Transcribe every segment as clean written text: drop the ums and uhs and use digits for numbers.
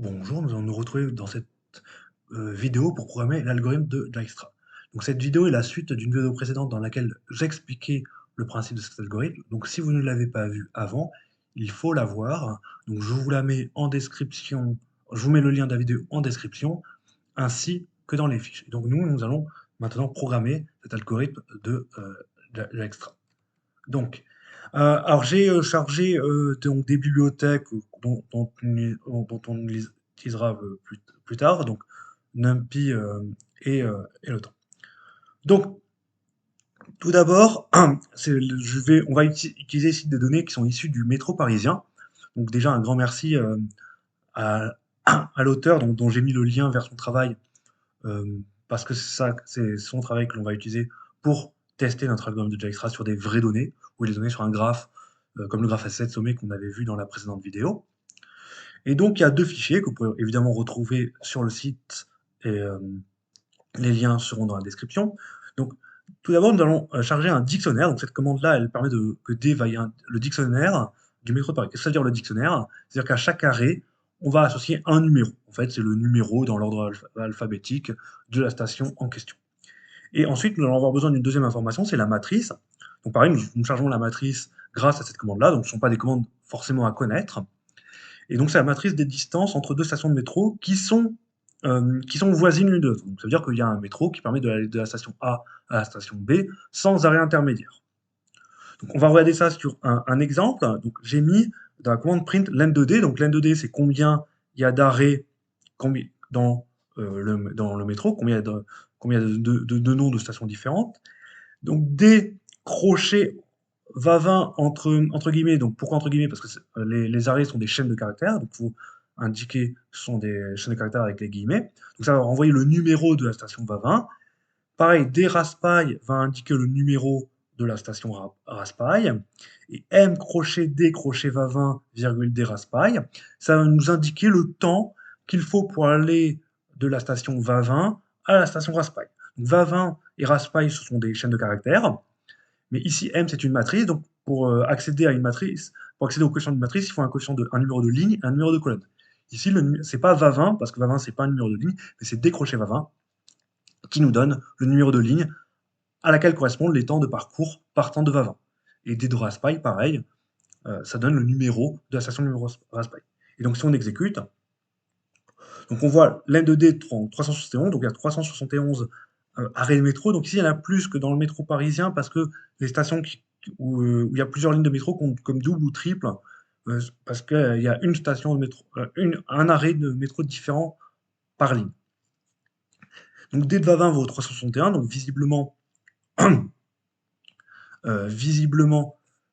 Bonjour, nous allons nous retrouver dans cette vidéo pour programmer l'algorithme de Dijkstra. Donc cette vidéo est la suite d'une vidéo précédente dans laquelle j'expliquais le principe de cet algorithme. Donc si vous ne l'avez pas vu avant, il faut la voir. Donc je vous la mets en description, je vous mets le lien de la vidéo en description, ainsi que dans les fiches. Donc nous allons maintenant programmer cet algorithme de Dijkstra. Donc, alors j'ai chargé donc des bibliothèques dont on utilisera plus tard, donc NumPy et le temps. Donc, tout d'abord, on va utiliser ici des données qui sont issues du métro parisien. Donc déjà, un grand merci à, à l'auteur dont j'ai mis le lien vers son travail, euh, parce que c'est son travail que l'on va utiliser pour tester notre algorithme de Dijkstra sur des vraies données, ou les données sur un graphe, comme le graphe A7 sommet qu'on avait vu dans la précédente vidéo. Et donc, il y a deux fichiers que vous pouvez évidemment retrouver sur le site, et les liens seront dans la description. Donc, tout d'abord, nous allons charger un dictionnaire. Donc, cette commande-là, elle permet que D vaille le dictionnaire du métro de Paris. Qu'est-ce que ça veut dire le dictionnaire? C'est-à-dire qu'à chaque arrêt, on va associer un numéro. En fait, c'est le numéro dans l'ordre alphabétique de la station en question. Et ensuite, nous allons avoir besoin d'une deuxième information, c'est la matrice. Donc pareil, nous chargeons la matrice grâce à cette commande-là, donc ce ne sont pas des commandes forcément à connaître. Et donc c'est la matrice des distances entre deux stations de métro qui sont voisines l'une de l'autre. Donc ça veut dire qu'il y a un métro qui permet d'aller de la station A à la station B sans arrêt intermédiaire. Donc on va regarder ça sur un exemple. Donc j'ai mis dans la commande print len2d. Donc len2d, c'est combien il y a d'arrêts dans le métro, combien de noms de stations différentes. Donc des crochets va-vin entre guillemets. Donc pourquoi entre guillemets? Parce que les arrêts sont des chaînes de caractères. Donc il faut indiquer que ce sont des chaînes de caractères avec les guillemets. Donc ça va renvoyer le numéro de la station va-vin. Pareil, D raspail va indiquer le numéro de la station raspail. Et M crochet D crochet va-vin virgule D raspail, ça va nous indiquer le temps qu'il faut pour aller de la station va-vin à la station raspail. Donc va-vin et raspail, ce sont des chaînes de caractères. Mais ici, M, c'est une matrice. Donc pour accéder à une matrice, pour accéder au quotient d'une matrice, il faut un numéro de ligne et un numéro de colonne. Ici, c'est pas va-vin, parce que va-vin, c'est pas un numéro de ligne, mais c'est D crochet va-vin qui nous donne le numéro de ligne à laquelle correspondent les temps de parcours partant de va-vin. Et D de raspail, pareil, ça donne le numéro de la station numéro raspail. Et donc si on exécute, donc on voit len de D 371, donc il y a 371 arrêts de métro. Donc ici, il y en a plus que dans le métro parisien parce que les stations où il y a plusieurs lignes de métro comptent comme double ou triple, parce qu'il y a une station de métro, un arrêt de métro différent par ligne. Donc D de Vavin vaut 361, donc visiblement,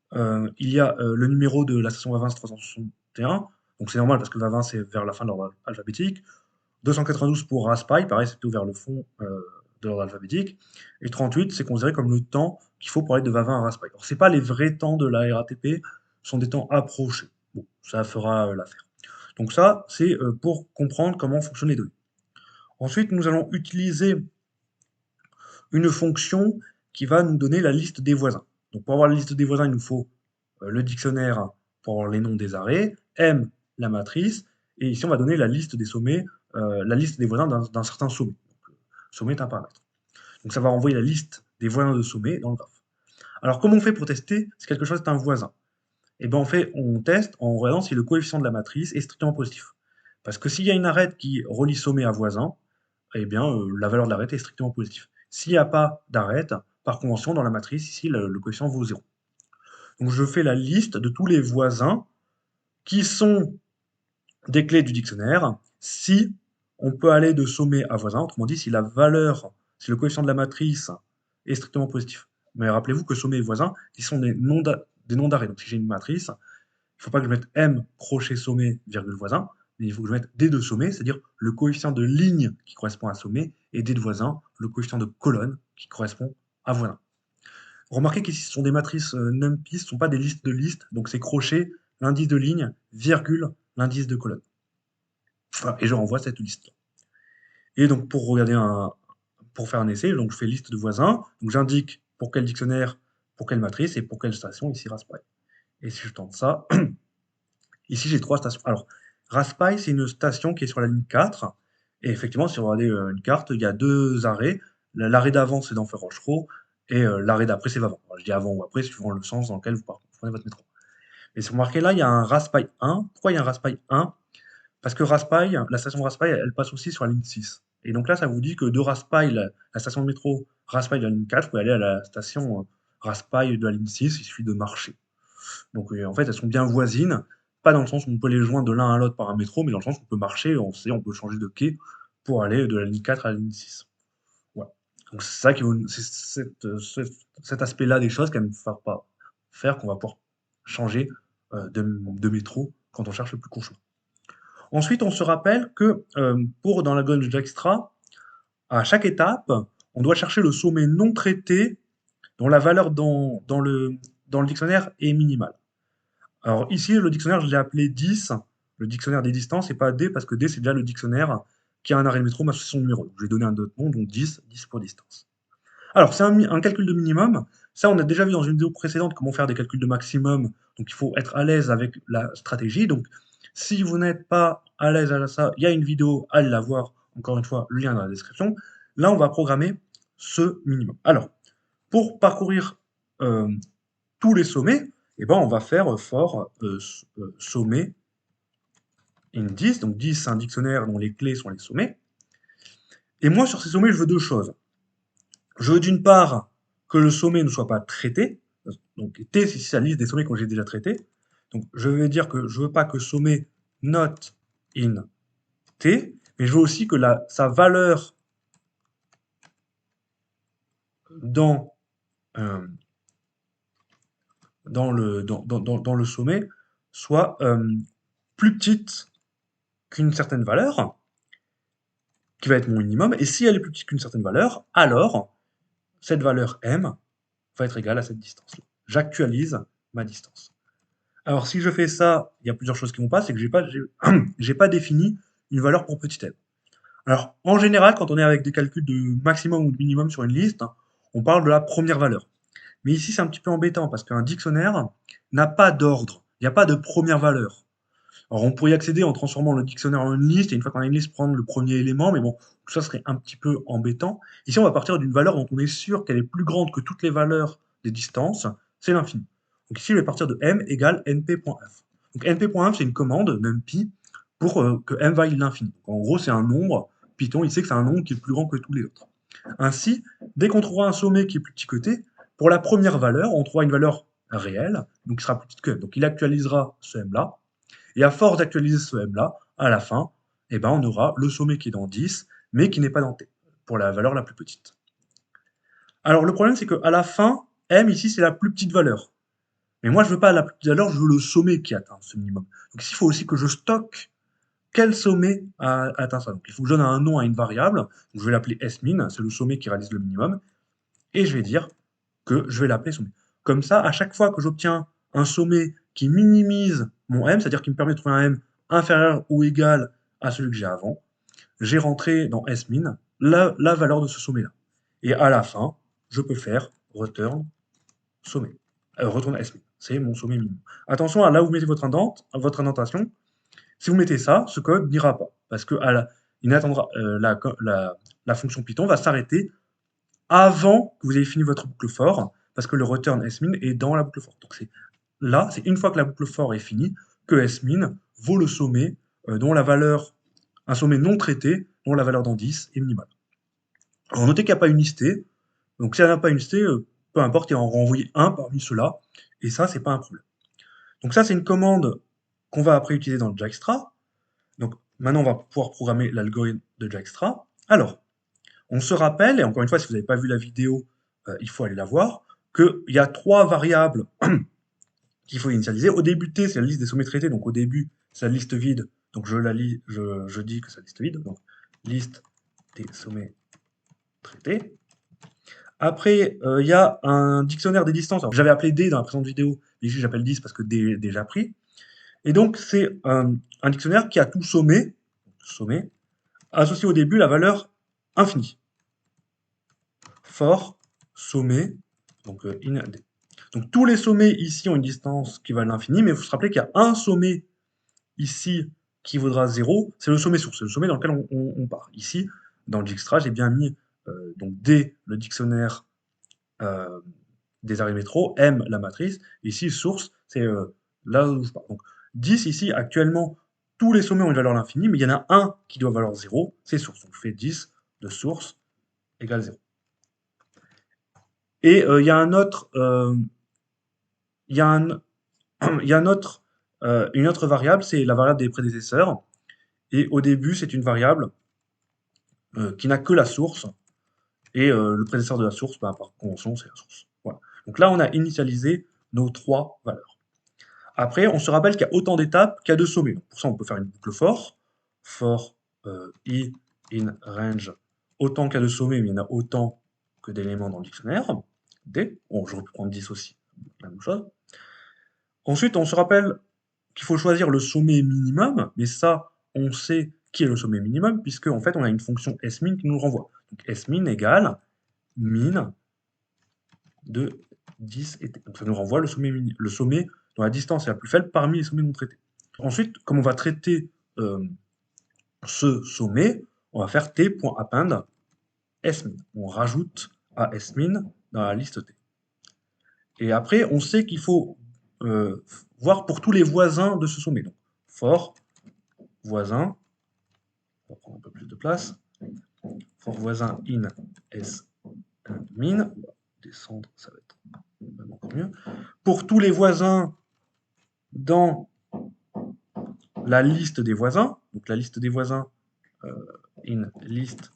il y a le numéro de la station Vavin, c'est 361. Donc c'est normal parce que Vavin, c'est vers la fin de l'ordre alphabétique. 292 pour Raspail, pareil, c'est plutôt vers le fond de l'ordre alphabétique. Et 38, c'est considéré comme le temps qu'il faut pour aller de Vavin à Raspail. Alors, ce pas les vrais temps de la RATP, ce sont des temps approchés. Bon, ça fera l'affaire. Donc ça, c'est pour comprendre comment fonctionnent les données. Ensuite, nous allons utiliser une fonction qui va nous donner la liste des voisins. Donc pour avoir la liste des voisins, il nous faut le dictionnaire pour avoir les noms des arrêts, M, la matrice, et ici on va donner la liste des sommets, la liste des voisins d'un certain sommet. Donc, sommet est un paramètre. Donc ça va renvoyer la liste des voisins de sommet dans le graphe. Alors comment on fait pour tester si quelque chose est un voisin? Eh bien on teste en regardant si le coefficient de la matrice est strictement positif. Parce que s'il y a une arête qui relie sommet à voisin, eh bien, la valeur de l'arête est strictement positive. S'il n'y a pas d'arête, par convention, dans la matrice, ici, le coefficient vaut 0. Donc je fais la liste de tous les voisins qui sont des clés du dictionnaire si on peut aller de sommet à voisin, autrement dit, si si le coefficient de la matrice est strictement positif. Mais rappelez-vous que sommet et voisin, ils sont des noms d'arrêt. Donc si j'ai une matrice, il ne faut pas que je mette M crochet sommet virgule voisin, mais il faut que je mette D de sommet, c'est-à-dire le coefficient de ligne qui correspond à sommet, et D de voisin, le coefficient de colonne qui correspond à voisin. Remarquez qu'ici, ce sont des matrices NumPy, ce ne sont pas des listes de listes, donc c'est crochet, l'indice de ligne, virgule, l'indice de colonne. Voilà, et je renvoie cette liste. Et donc pour faire un essai, donc je fais liste de voisins, donc j'indique pour quel dictionnaire, pour quelle matrice et pour quelle station, ici Raspail. Et si je tente ça, ici j'ai trois stations. Alors, Raspail, c'est une station qui est sur la ligne 4. Et effectivement, si vous regardez une carte, il y a deux arrêts. L'arrêt d'avant, c'est d'Enfer Rochereau, et l'arrêt d'après, c'est Vavant. Alors, je dis avant ou après, suivant le sens dans lequel vous prenez votre métro. Et si vous remarquez là, il y a un Raspail 1. Pourquoi il y a un Raspail 1? Parce que Raspail, la station Raspail, elle passe aussi sur la ligne 6. Et donc là, ça vous dit que de Raspail, la station de métro Raspail de la ligne 4, vous pouvez aller à la station Raspail de la ligne 6, il suffit de marcher. Donc en fait, elles sont bien voisines, pas dans le sens où on peut les joindre de l'un à l'autre par un métro, mais dans le sens où on peut marcher, on peut changer de quai pour aller de la ligne 4 à la ligne 6. Voilà. Donc c'est ça qui c'est cet aspect-là des choses qui va me faire pas faire qu'on va pouvoir changer de métro quand on cherche le plus court chemin. Ensuite, on se rappelle que pour dans l'algorithme de Dijkstra, à chaque étape, on doit chercher le sommet non traité dont la valeur dans le dictionnaire est minimale. Alors ici, le dictionnaire, je l'ai appelé 10, le dictionnaire des distances, et pas D, parce que D, c'est déjà le dictionnaire qui a un arrêt de métro, mais c'est son numéro. Donc, je vais donner un autre nom, donc 10, 10 pour distance. Alors, c'est un calcul de minimum. Ça, on a déjà vu dans une vidéo précédente comment faire des calculs de maximum. Donc, il faut être à l'aise avec la stratégie. Donc, si vous n'êtes pas à l'aise à ça, il y a une vidéo, allez la voir. Encore une fois, le lien dans la description. Là, on va programmer ce minimum. Alors, pour parcourir euh, tous les sommets, eh ben, on va faire for sommet in 10. Donc 10, c'est un dictionnaire dont les clés sont les sommets. Et moi, sur ces sommets, je veux deux choses. Je veux d'une part que le sommet ne soit pas traité. Donc T, c'est la liste des sommets que j'ai déjà traités. Donc je vais dire que je veux pas que sommet not in T, mais je veux aussi que sa valeur dans, euh, dans le sommet soit plus petite qu'une certaine valeur, qui va être mon minimum, et si elle est plus petite qu'une certaine valeur, alors cette valeur m va être égale à cette distance-là. J'actualise ma distance. Alors si je fais ça, il y a plusieurs choses qui vont pas, c'est que j'ai pas défini une valeur pour petit m. Alors en général, quand on est avec des calculs de maximum ou de minimum sur une liste, on parle de la première valeur. Mais ici, c'est un petit peu embêtant parce qu'un dictionnaire n'a pas d'ordre. Il n'y a pas de première valeur. Alors on pourrait y accéder en transformant le dictionnaire en une liste, et une fois qu'on a une liste, prendre le premier élément, mais bon, tout ça serait un petit peu embêtant. Ici, on va partir d'une valeur dont on est sûr qu'elle est plus grande que toutes les valeurs des distances, c'est l'infini. Donc ici, je vais partir de m égale np.f. Donc np.f, c'est une commande, numpy, pour que m vaille l'infini. En gros, c'est un nombre, Python, il sait que c'est un nombre qui est plus grand que tous les autres. Ainsi, dès qu'on trouvera un sommet qui est plus petit que t, pour la première valeur, on trouvera une valeur réelle, donc qui sera plus petite que m. Donc il actualisera ce m-là, et à force d'actualiser ce M-là, à la fin, eh ben, on aura le sommet qui est dans 10, mais qui n'est pas dans T, pour la valeur la plus petite. Alors le problème, c'est qu'à la fin, M ici, c'est la plus petite valeur. Mais moi, je veux pas la plus petite valeur, je veux le sommet qui atteint ce minimum. Donc ici, il faut aussi que je stocke quel sommet a atteint ça. Donc il faut que je donne un nom à une variable. Donc, je vais l'appeler smin, c'est le sommet qui réalise le minimum. Et je vais dire que je vais l'appeler sommet. Comme ça, à chaque fois que j'obtiens un sommet qui minimise mon m, c'est-à-dire qui me permet de trouver un m inférieur ou égal à celui que j'ai avant, j'ai rentré dans smin la valeur de ce sommet-là. Et à la fin, je peux faire return sommet. Return smin. C'est mon sommet minimum. Attention à là où vous mettez votre indentation. Si vous mettez ça, ce code n'ira pas. Parce que il attendra, la fonction Python va s'arrêter avant que vous ayez fini votre boucle for, parce que le return smin est dans la boucle for. Donc c'est une fois que la boucle for est finie, que smin vaut le sommet dont la valeur, un sommet non traité, dont la valeur dans 10 est minimale. Alors notez qu'il n'y a pas une listée, donc si elle n'a pas une listée, peu importe, il va en renvoyer un parmi ceux-là, et ça, c'est pas un problème. Donc ça, c'est une commande qu'on va après utiliser dans le Dijkstra. Donc maintenant, on va pouvoir programmer l'algorithme de Dijkstra. Alors, on se rappelle, et encore une fois, si vous n'avez pas vu la vidéo, il faut aller la voir, qu'il y a trois variables qu'il faut initialiser. Au début T, c'est la liste des sommets traités, donc au début, c'est la liste vide, donc je la lis, je dis que c'est la liste vide, donc liste des sommets traités. Après, il y a un dictionnaire des distances. J'avais appelé D dans la précédente vidéo, mais ici j'appelle 10 parce que D est déjà pris. Et donc, c'est un dictionnaire qui a tout sommet, associé au début la valeur infinie. For sommet, donc in D. Donc tous les sommets ici ont une distance qui va à l'infini, mais il faut se rappeler qu'il y a un sommet ici qui vaudra 0, c'est le sommet source, c'est le sommet dans lequel on part. Ici, dans le Dijkstra, j'ai bien mis donc D, le dictionnaire euh, des Arimétro, M, la matrice. Ici, source, c'est là où je pars. Donc 10, ici, actuellement, tous les sommets ont une valeur à l'infini, mais il y en a un qui doit valoir 0, c'est source. Donc je fais 10 de source égale 0. Et il y a un autre, il y a un, il y a une autre variable, c'est la variable des prédécesseurs. Et au début, c'est une variable qui n'a que la source. Et le prédécesseur de la source, bah, par convention, c'est la source. Voilà. Donc là, on a initialisé nos trois valeurs. Après, on se rappelle qu'il y a autant d'étapes qu'il y a de sommets. Donc pour ça, on peut faire une boucle for i in range, autant qu'il y a de sommets, mais il y en a autant que d'éléments dans le dictionnaire. D, bon, j'aurais pu prendre 10 aussi, la même chose. Ensuite, on se rappelle qu'il faut choisir le sommet minimum, mais ça, on sait qui est le sommet minimum, puisque en fait, on a une fonction smin qui nous le renvoie. Donc smin égale min de 10 et t. Donc ça nous renvoie le sommet dont la distance est la plus faible parmi les sommets non traités. Ensuite, comme on va traiter ce sommet, on va faire t.append smin. On rajoute à smin dans la liste t. Et après, on sait qu'il faut voir pour tous les voisins de ce sommet. Donc, for voisin, on va prendre un peu plus de place, for voisin in s min, on va descendre, ça va être encore mieux. Pour tous les voisins dans la liste des voisins, donc la liste des voisins, in list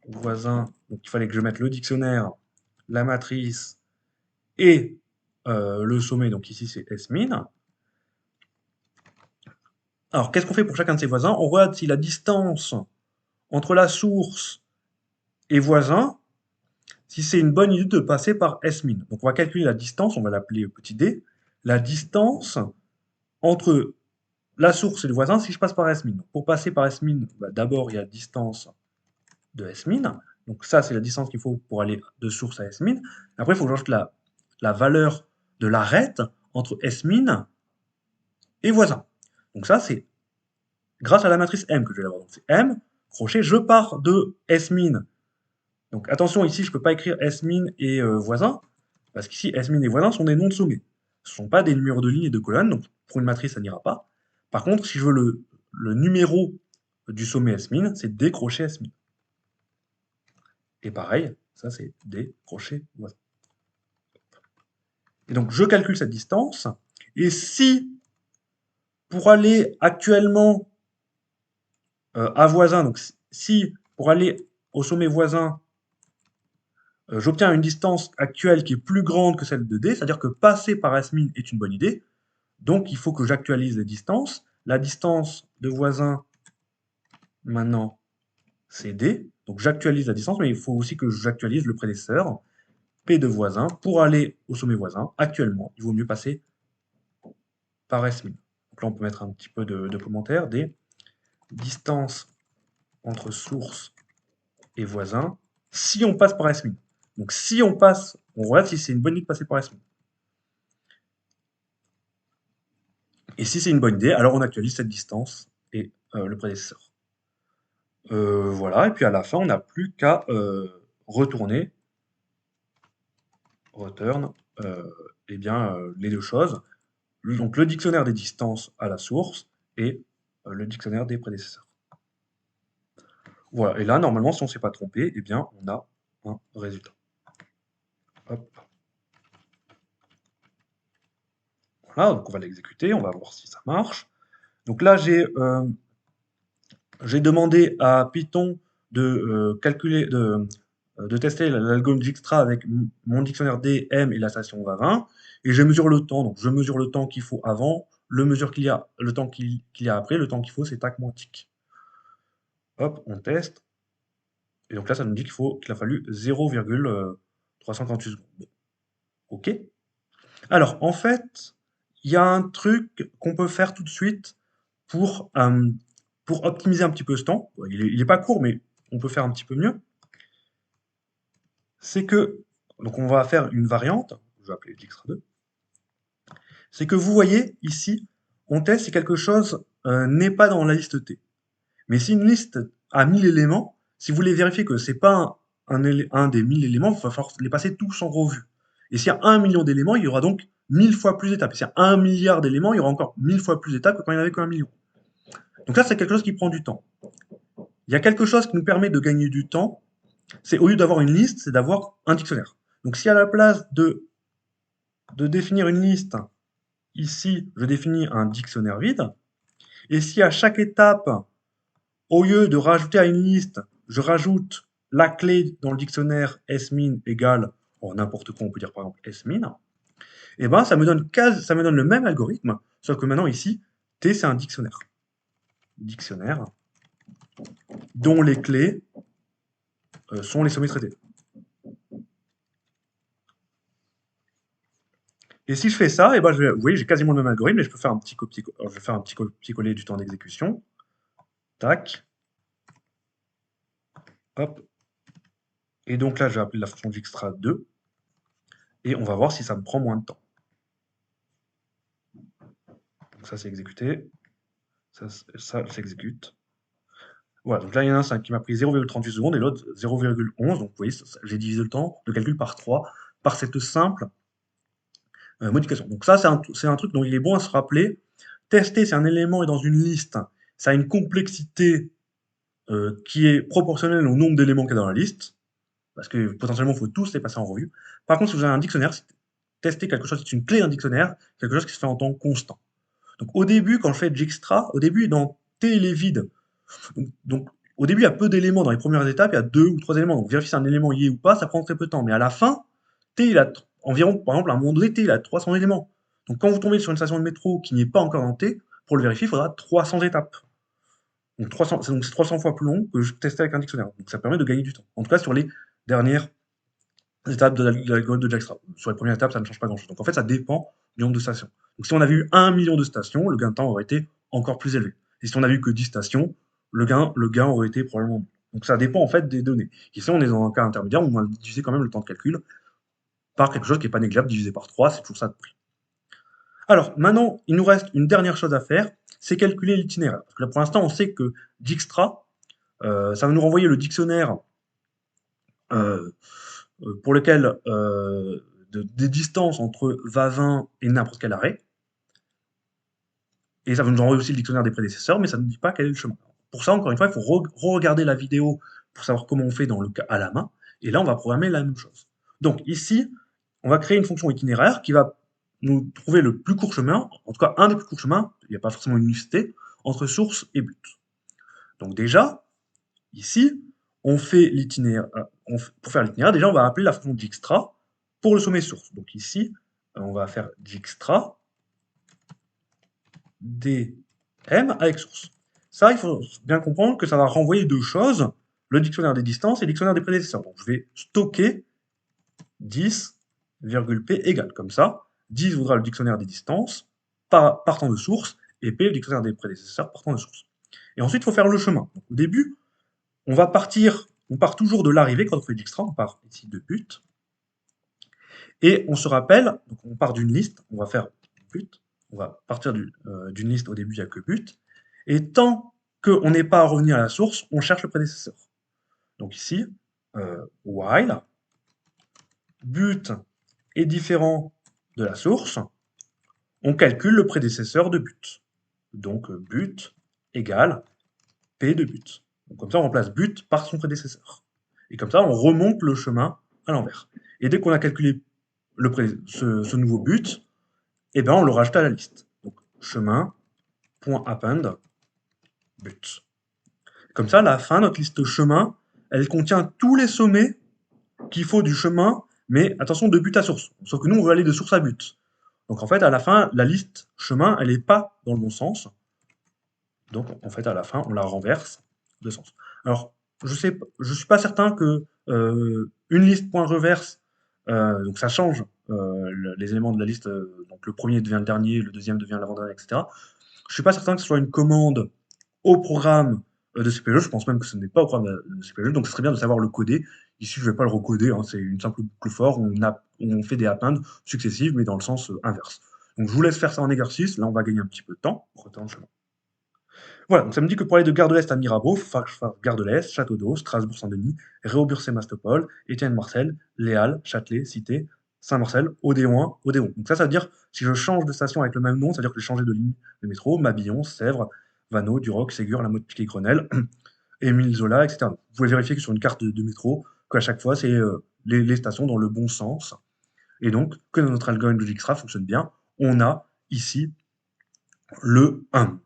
voisins, donc il fallait que je mette le dictionnaire, la matrice et le sommet, donc ici c'est smin. Alors qu'est-ce qu'on fait pour chacun de ces voisins? On regarde si la distance entre la source et voisin, si c'est une bonne idée de passer par smin. Donc on va calculer la distance, on va l'appeler petit d, la distance entre la source et le voisin si je passe par smin. Pour passer par smin, bah, d'abord il y a distance de smin. Donc ça, c'est la distance qu'il faut pour aller de source à smin. Après, il faut que j'ajoute la valeur de l'arête entre smin et voisin. Donc ça, c'est grâce à la matrice M que je vais avoir. Donc c'est M, crochet, je pars de smin. Donc attention, ici, je ne peux pas écrire smin et voisin, parce qu'ici, smin et voisin sont des noms de sommets. Ce ne sont pas des numéros de lignes et de colonnes, donc pour une matrice, ça n'ira pas. Par contre, si je veux le numéro du sommet smin, c'est décrocher smin. Et pareil, ça c'est des crochets voisins. Et donc je calcule cette distance, et si pour aller actuellement à voisin, donc si pour aller au sommet voisin, j'obtiens une distance actuelle qui est plus grande que celle de D, c'est-à-dire que passer par smin est une bonne idée, donc il faut que j'actualise les distances. La distance de voisin, maintenant, c'est D, donc j'actualise la distance, mais il faut aussi que j'actualise le prédécesseur. P de voisin, pour aller au sommet voisin, actuellement, il vaut mieux passer par smin. Donc là, on peut mettre un petit peu de commentaires, des distances entre source et voisin, si on passe par smin. Donc si on passe, on regarde si c'est une bonne idée de passer par smin. Et si c'est une bonne idée, alors on actualise cette distance et le prédécesseur. Voilà, et puis à la fin, on n'a plus qu'à retourner, return, eh bien, les deux choses. Donc le dictionnaire des distances à la source et le dictionnaire des prédécesseurs. Voilà, et là, normalement, si on ne s'est pas trompé, eh bien, on a un résultat. Hop. Voilà, donc on va l'exécuter, on va voir si ça marche. Donc là, j'ai demandé à Python de calculer, de tester l'algorithme Dijkstra avec mon dictionnaire D, M et la station va20, et je mesure le temps. Donc je mesure le temps qu'il faut avant, le temps qu'il y a après, le temps qu'il faut, c'est tac moins tic. Hop, on teste. Et donc là, ça nous dit qu'il a fallu 0,348 secondes. Bon. OK. Alors, en fait, il y a un truc qu'on peut faire tout de suite pour, pour optimiser un petit peu ce temps. Il est pas court, mais on peut faire un petit peu mieux. C'est que, donc on va faire une variante, je vais appeler Dijkstra2. C'est que vous voyez ici, on teste si quelque chose n'est pas dans la liste T. Mais si une liste a 1000 éléments, si vous voulez vérifier que c'est pas un des 1000 éléments, il va falloir les passer tous en revue. Et s'il y a 1 million d'éléments, il y aura donc 1000 fois plus d'étapes. Et s'il y a 1 milliard d'éléments, il y aura encore 1000 fois plus d'étapes que quand il n'y en avait qu'un million. Donc ça, c'est quelque chose qui prend du temps. Il y a quelque chose qui nous permet de gagner du temps, c'est au lieu d'avoir une liste, c'est d'avoir un dictionnaire. Donc si à la place de définir une liste, ici, je définis un dictionnaire vide, et si à chaque étape, au lieu de rajouter à une liste, je rajoute la clé dans le dictionnaire smin égale, n'importe quoi, on peut dire par exemple smin, et ben ça me donne le même algorithme, sauf que maintenant ici, T c'est un dictionnaire. Dictionnaire dont les clés sont les sommets traités. Et si je fais ça, et ben vous voyez, j'ai quasiment le même algorithme, et je peux faire un petit copier-coller. Je vais faire un petit copier-coller du temps d'exécution. Tac. Hop. Et donc là, je vais appeler la fonction Dijkstra 2. Et on va voir si ça me prend moins de temps. Donc ça, c'est exécuté. Ça s'exécute. Voilà, donc là, il y en a un qui m'a pris 0,38 secondes et l'autre 0,11. Donc vous voyez, j'ai divisé le temps de calcul par 3 par cette simple modification. Donc ça, c'est un truc dont il est bon à se rappeler. Tester si un élément est dans une liste, ça a une complexité qui est proportionnelle au nombre d'éléments qu'il y a dans la liste, parce que potentiellement, il faut tous les passer en revue. Par contre, si vous avez un dictionnaire, tester quelque chose, c'est une clé d'un dictionnaire, quelque chose qui se fait en temps constant. Donc au début, quand je fais Dijkstra, au début, dans T, il est vide. Donc au début, il y a peu d'éléments. Dans les premières étapes, il y a 2 ou 3 éléments. Donc vérifier si un élément y est ou pas, ça prend très peu de temps. Mais à la fin, T, il a environ, par exemple, à un moment donné, T, il a 300 éléments. Donc quand vous tombez sur une station de métro qui n'est pas encore dans T, pour le vérifier, il faudra 300 étapes. Donc c'est 300 fois plus long que je testais avec un dictionnaire. Donc ça permet de gagner du temps. En tout cas, sur les dernières étapes de l'algorithme de Dijkstra. Sur les premières étapes, ça ne change pas grand-chose. Donc en fait, ça dépend du nombre de stations. Donc si on avait eu 1 million de stations, le gain de temps aurait été encore plus élevé. Et si on n'avait eu que 10 stations, le gain aurait été probablement moins. Donc ça dépend en fait des données. Ici, on est dans un cas intermédiaire où on va diviser quand même le temps de calcul par quelque chose qui n'est pas négligeable, divisé par 3, c'est toujours ça de prix. Alors, maintenant, il nous reste une dernière chose à faire, c'est calculer l'itinéraire. Parce que là, pour l'instant, on sait que Dijkstra, ça va nous renvoyer le dictionnaire pour lequel des distances entre va-vin et n'importe quel arrêt. Et ça va nous envoyer aussi le dictionnaire des prédécesseurs, mais ça ne nous dit pas quel est le chemin. Pour ça, encore une fois, il faut re-regarder la vidéo pour savoir comment on fait dans le cas à la main. Et là, on va programmer la même chose. Donc ici, on va créer une fonction itinéraire qui va nous trouver le plus court chemin, en tout cas un des plus courts chemins, il n'y a pas forcément une liste, entre source et but. Donc déjà, ici, on fait l'itinéraire. Pour faire l'itinéraire, déjà, on va appeler la fonction Dijkstra pour le sommet source. Donc ici, on va faire Dijkstra dm avec source. Ça, il faut bien comprendre que ça va renvoyer deux choses, le dictionnaire des distances et le dictionnaire des prédécesseurs. Donc je vais stocker 10,p égale. Comme ça, 10 voudra le dictionnaire des distances partant de source, et p le dictionnaire des prédécesseurs partant de source. Et ensuite, il faut faire le chemin. Donc, au début, on part toujours de l'arrivée quand on fait Dijkstra, on part ici de but. Et on se rappelle, donc on part d'une liste, on va faire but, on va partir d'une liste, au début il n'y a que but, et tant qu'on n'est pas revenu à la source, on cherche le prédécesseur. Donc ici, while but est différent de la source, on calcule le prédécesseur de but. Donc but égale p de but. Donc, comme ça, on remplace but par son prédécesseur. Et comme ça, on remonte le chemin à l'envers. Et dès qu'on a calculé ce nouveau but, eh ben, on le rajoute à la liste. Donc, chemin.append but. Comme ça, à la fin, notre liste chemin, elle contient tous les sommets qu'il faut du chemin, mais attention, de but à source. Sauf que nous, on veut aller de source à but. Donc, en fait, à la fin, la liste chemin, elle n'est pas dans le bon sens. Donc, en fait, à la fin, on la renverse de sens. Alors, je suis pas certain que une liste point reverse, donc ça change les éléments de la liste, donc le premier devient le dernier, le deuxième devient l'avant-dernier, etc. Je suis pas certain que ce soit une commande au programme de CPE, je pense même que ce n'est pas au programme de CPE, donc ce serait bien de savoir le coder. Ici, je vais pas le recoder, hein, c'est une simple boucle for, on fait des appends successives, mais dans le sens inverse. Donc je vous laisse faire ça en exercice, là on va gagner un petit peu de temps, retourne chemin. Voilà, donc ça me dit que pour aller de Gare de l'Est à Mirabeau, il faut que je fasse Gare de l'Est, Château d'Eau, Strasbourg-Saint-Denis, Réaubur-Sébastopol, Étienne-Marcel, Les Halles, Châtelet, Cité, Saint-Marcel, Odéon 1, Odéon. Donc ça veut dire, si je change de station avec le même nom, ça veut dire que j'ai changé de ligne de métro, Mabillon, Sèvres, Vanneau, Duroc, Ségur, La Motte-Piquet-Grenelle, Émile Zola, etc. Vous pouvez vérifier que sur une carte de métro, qu'à chaque fois, c'est les stations dans le bon sens. Et donc, que notre algorithme de Dijkstra fonctionne bien, on a ici le 1.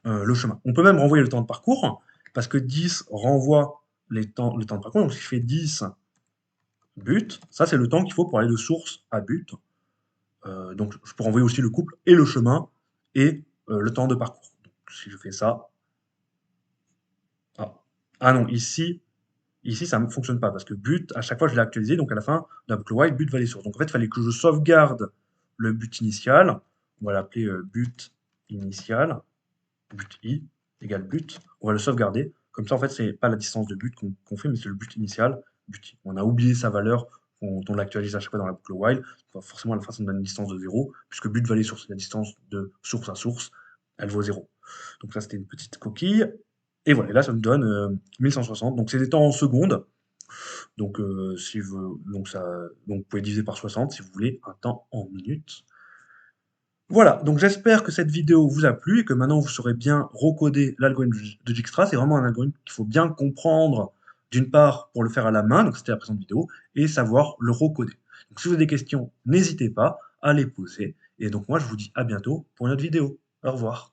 Le chemin. On peut même renvoyer le temps de parcours, parce que 10 renvoie le temps de parcours. Donc si je fais 10 but, ça c'est le temps qu'il faut pour aller de source à but. Donc je peux renvoyer aussi le couple et le chemin et le temps de parcours. Donc, si je fais ça, ah, ah non, ici ça ne fonctionne pas, parce que but, à chaque fois je l'ai actualisé, donc à la fin d'un boucle while, but va aller source. Donc en fait, il fallait que je sauvegarde le but initial, on va l'appeler but initial, but i égale but, on va le sauvegarder. Comme ça, en fait, c'est pas la distance de but qu'on fait, mais c'est le but initial, but i. On a oublié sa valeur quand on l'actualise à chaque fois dans la boucle while. Enfin, forcément, à la fin, ça nous donne une distance de 0, puisque but va aller sur la distance de source à source, elle vaut 0. Donc ça, c'était une petite coquille. Et voilà, et là, ça me donne 1160. Donc c'est des temps en secondes. Donc, si vous, donc vous pouvez diviser par 60 si vous voulez un temps en minutes. Voilà, donc j'espère que cette vidéo vous a plu et que maintenant vous saurez bien recoder l'algorithme de Dijkstra. C'est vraiment un algorithme qu'il faut bien comprendre, d'une part pour le faire à la main, donc c'était la présente vidéo, et savoir le recoder. Donc si vous avez des questions, n'hésitez pas à les poser. Et donc moi je vous dis à bientôt pour une autre vidéo. Au revoir.